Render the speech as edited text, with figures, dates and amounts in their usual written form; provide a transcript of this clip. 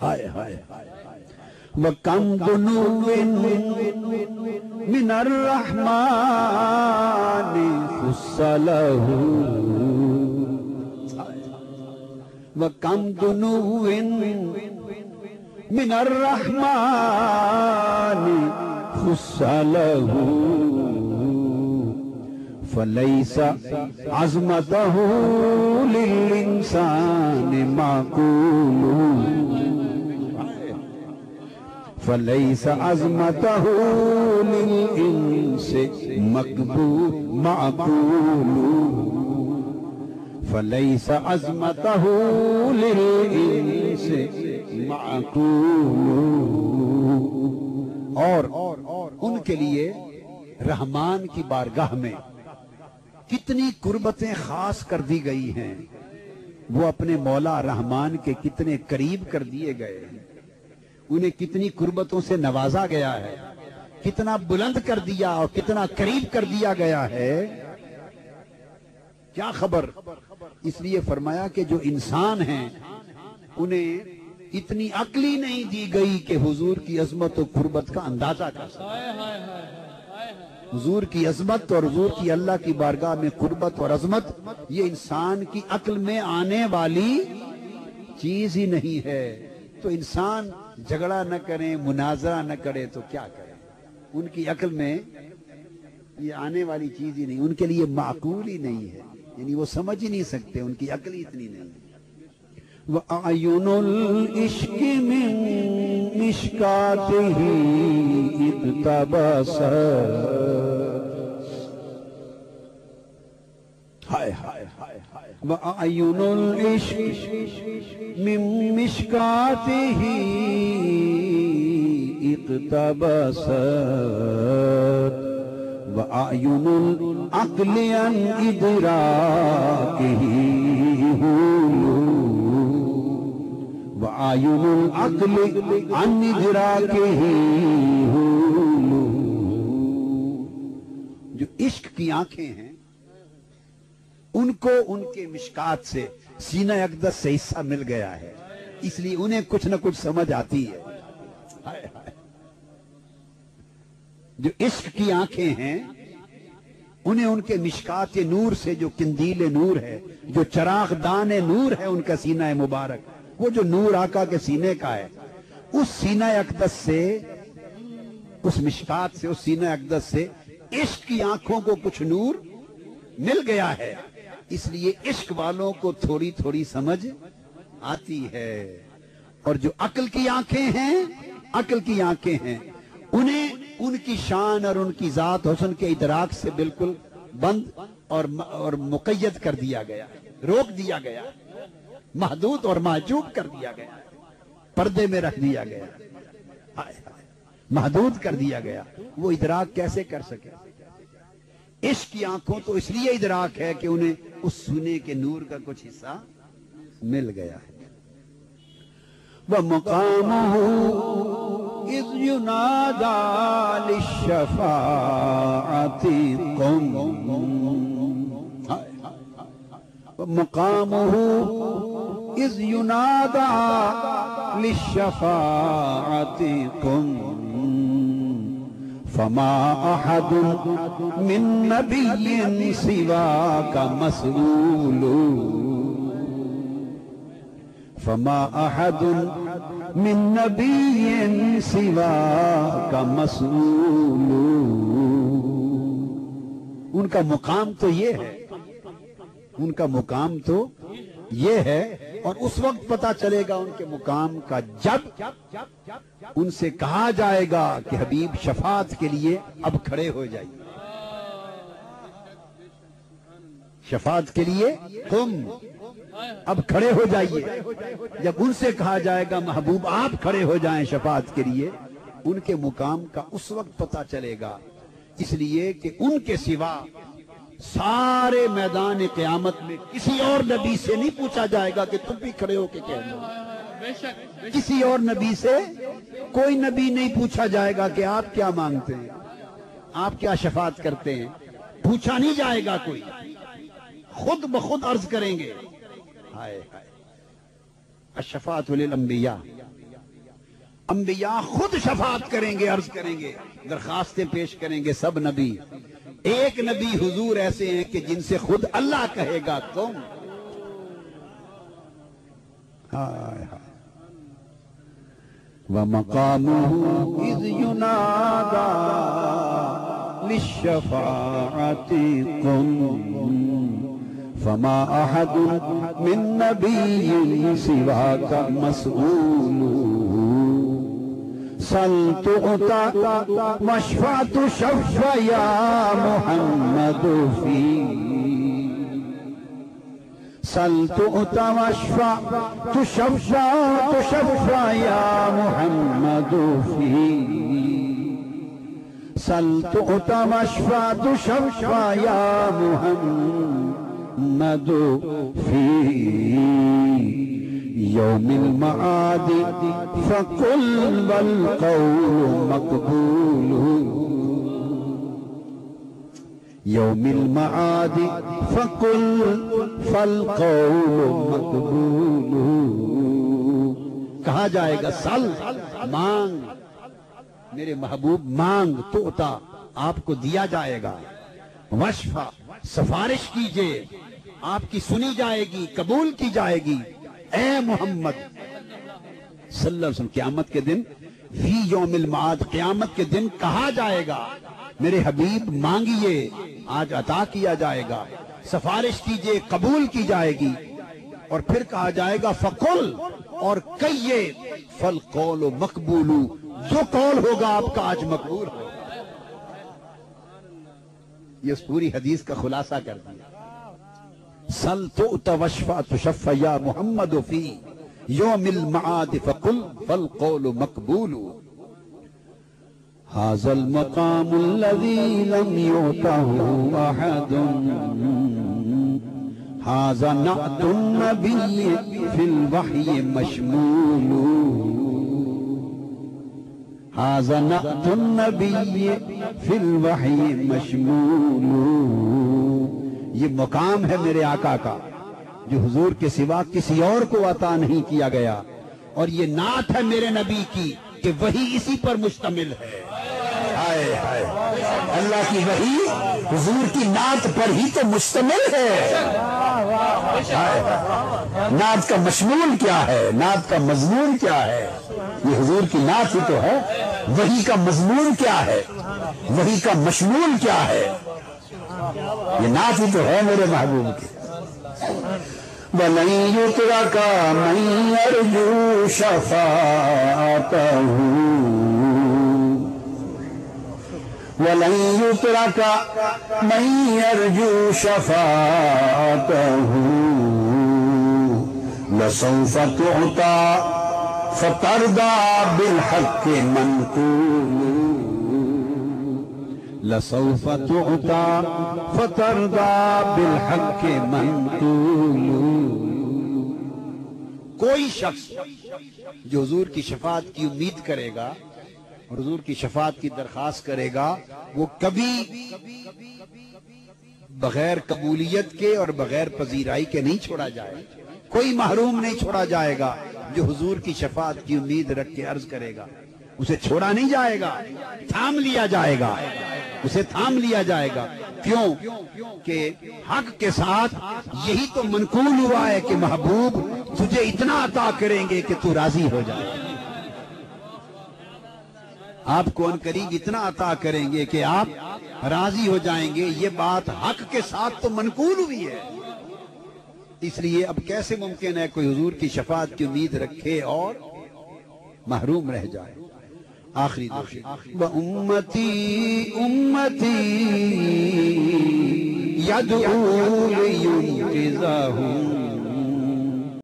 ہائے ہائے وَكَمْ دُنُوٍ مِّنَ الرَّحْمَٰنِ خُصَّ لَهُ وَكَمْ دُنُوٍ مِّنَ الرَّحْمَٰنِ خُصَّ لَهُ فَلَيْسَ عَظْمَتَهُ لِلْإِنسَانِ مَعْقُولٌ فَلَيْسَ عَظْمَتَهُ لِلْإِنسِ مَعْقُولٌ فَلَيْسَ عَظْمَتَهُ لِلْإِنسِ مَعْقُولٌ اور ان کے لیے رحمان کی بارگاہ میں کتنی قربتیں خاص کر دی گئی ہیں، وہ اپنے مولا رحمان کے کتنے قریب کر دیے گئے ہیں، انہیں کتنی قربتوں سے نوازا گیا ہے، کتنا بلند کر دیا اور کتنا قریب کر دیا گیا ہے، کیا خبر۔ اس لیے فرمایا کہ جو انسان ہیں انہیں اتنی عقل ہی نہیں دی گئی کہ حضور کی عظمت و قربت کا اندازہ کر سکے۔ حضور کی عظمت اور حضور کی اللہ کی بارگاہ میں قربت اور عظمت یہ انسان کی عقل میں آنے والی چیز ہی نہیں ہے۔ تو انسان جھگڑا نہ کرے، مناظرہ نہ کرے تو کیا کرے، ان کی عقل میں یہ آنے والی چیز ہی نہیں، ان کے لیے معقول ہی نہیں ہے، یعنی وہ سمجھ ہی نہیں سکتے، ان کی عقل ہی اتنی نہیں ہے۔ وَأَعْيُنُ الْعِشْقِ مِن مِشْكَاتِهِ اقْتَبَسَتْ ہائے ہائے ہائے وَأَعْيُنُ الْعِشْقِ مِن مِشْكَاتِهِ اقْتَبَسَتْ وَأَعْيُنُ الْعَقْلِ عَنْ إِدْرَاكِهِ وَأَعْيُنُ الْعَقْلِ عَنْ إِدْرَاكِهِ جو عشق کی آنکھیں ہیں ان کو ان کے مشکات سے، سینہ اقدس سے حصہ مل گیا ہے، اس لیے انہیں کچھ نہ کچھ سمجھ آتی ہے۔ جو عشق کی آنکھیں ہیں انہیں ان کے مشکات نور سے، جو قندیل نور ہے، جو چراغ دان نور ہے ان کا سینہ مبارک، وہ جو نور آقا کے سینے کا ہے، اس سینہ اقدس سے، اس مشکات سے، اس سینہ اقدس سے عشق کی آنکھوں کو کچھ نور مل گیا ہے، اس لیے عشق والوں کو تھوڑی تھوڑی سمجھ آتی ہے۔ اور جو عقل کی آنکھیں ہیں، عقل کی آنکھیں ہیں، انہیں ان کی شان اور ان کی ذات حسن کے ادراک سے بالکل بند اور مقید کر دیا گیا، روک دیا گیا، محدود اور محجوب کر دیا گیا، پردے میں رکھ دیا گیا، محدود کر دیا گیا۔ وہ ادراک کیسے کر سکے؟ عشق کی آنکھوں تو اس لیے ادراک ہے کہ انہیں اس سونے کے نور کا کچھ حصہ مل گیا ہے۔ وَمَقَامُهُ إِذْ يُنَادَى لِلشَّفَاعَةِ قُمْ وَمَقَامُهُ إِذْ يُنَادَى لِلشَّفَاعَةِ قُمْ فَمَا أَحَدٌ مِّن نَّبِيٍّ سِوَاكَ مَسْئُولٌ فَمَا أَحَدٌ مِّن نَّبِيٍّ سِوَاكَ مَسْئُولٌ ان کا مقام تو یہ ہے، ان کا مقام تو یہ ہے، اور اس وقت پتا چلے گا ان کے مقام کا جب ان سے کہا جائے گا کہ حبیب شفاعت کے لیے اب کھڑے ہو جائیے، شفاعت کے لیے تم اب کھڑے ہو جائیے۔ جب ان سے کہا جائے گا محبوب آپ کھڑے ہو جائیں شفاعت کے لیے، ان کے مقام کا اس وقت پتا چلے گا، اس لیے کہ ان کے سوا سارے میدان قیامت میں کسی اور نبی سے نہیں پوچھا جائے گا کہ تم بھی کھڑے ہو کے کہنا، کسی اور نبی سے کوئی نبی نہیں پوچھا جائے گا کہ آپ کیا مانگتے ہیں، آپ کیا شفاعت کرتے ہیں، پوچھا نہیں جائے گا کوئی، خود بخود عرض کریں گے۔ ہائے ہائے الشفاعت للانبیاء انبیاء خود شفاعت کریں گے، عرض کریں گے، درخواستیں پیش کریں گے سب نبی۔ ایک نبی حضور ایسے ہیں کہ جن سے خود اللہ کہے گا تم۔ ہائے ہائے وَمَقَامُهُ إِذْ يُنَادَى لِلشَّفَاعَةِ قُمْ فَمَا أَحَدٌ مِّن نَّبِيٍّ سِوَاكَ مَسْئُولٌ سَلْ تُعْطَىٰ وَاشْفَعْ تُشَفَّعْ يَا مُحَمَّدُ فِيهِ سَلْ تُعْطَىٰ وَاشْفَعْ تُشَفَّعْ يَا مُحَمَّدُ فِيهِ سَلْ تُعْطَىٰ وَاشْفَعْ تُشَفَّعْ يَا مُحَمَّدُ فِيهِ يوم المعاد فقل والقول مقبول يوم المعاد فقل فالقول مقبول۔ کہا جائے گا سل، مانگ میرے محبوب، مانگ توتا، آپ کو دیا جائے گا۔ وشفا، سفارش کیجئے، آپ کی سنی جائے گی، قبول کی جائے گی۔ اے محمد صلی اللہ علیہ وسلم، قیامت کے دن، فی یوم المعاد، قیامت کے دن کہا جائے گا میرے حبیب مانگیے، آج عطا کیا جائے گا، سفارش کیجئے، قبول کی جائے گی۔ اور پھر کہا جائے گا فقل، اور کہیے، فالقول مقبول، جو قول ہوگا آپ کا آج مقبول ہو۔ یہ اس پوری حدیث کا خلاصہ کر دیا۔ سل تؤت واشفع تشفع یا محمد فی یوم المعاد فقل فالقول مقبول۔ هذا المقام الذي لم يؤته أحد هذا نعت النبي في الوحي مشمول هذا نعت النبي في الوحي مشمول۔ یہ مقام ہے میرے آقا کا جو حضور کے سوا کسی اور کو عطا نہیں کیا گیا، اور یہ نعت ہے میرے نبی کی کہ وہی اسی پر مشتمل ہے۔ ہائے ہائے، اللہ کی وحی حضور کی نعت پر ہی تو مشتمل ہے۔ نعت کا مشمول کیا ہے، نعت کا مضمون کیا ہے؟ یہ حضور کی نعت ہی تو ہے۔ وحی کا مضمون کیا ہے، وحی کا مشمول کیا ہے؟ یہ نعت ہی تو ہے میرے محبوب کی۔ وَلَن يُتْرَكَ مَن يَرْجُو شَفَاعَتَهُ وَلَن يُتْرَكَ مَن يَرْجُو شَفَاعَتَهُ لَسَوْفَ تُعْطَىٰ فَتَرْضَىٰ بِالْحَقِّ مَنْقُولٌ لَسَوْفَ تُعْطَىٰ فَتَرْضَىٰ بِالْحَقِّ مَنْقُولٌ۔ کوئی شخص جو حضور کی شفاعت کی امید کرے گا اور حضور کی شفاعت کی درخواست کرے گا، وہ کبھی بغیر قبولیت کے اور بغیر پذیرائی کے نہیں چھوڑا جائے گا۔ کوئی محروم نہیں چھوڑا جائے گا جو حضور کی شفاعت کی امید رکھ کے عرض کرے گا، اسے چھوڑا نہیں جائے گا، تھام لیا جائے گا، اسے تھام لیا جائے گا۔ کیوں کہ حق کے ساتھ یہی تو منقول ہوا ہے کہ محبوب تجھے اتنا عطا کریں گے کہ تو راضی ہو جائے، آپ کو ان قریب اتنا عطا کریں گے کہ آپ راضی ہو جائیں گے۔ یہ بات حق کے ساتھ تو منقول ہوئی ہے، اس لیے اب کیسے ممکن ہے کوئی حضور کی شفاعت کی امید رکھے اور محروم رہ جائے۔ آخری وَأُمَّتِي أُمَّتِي يَدْعُو لِيُنْقِذَهُمْ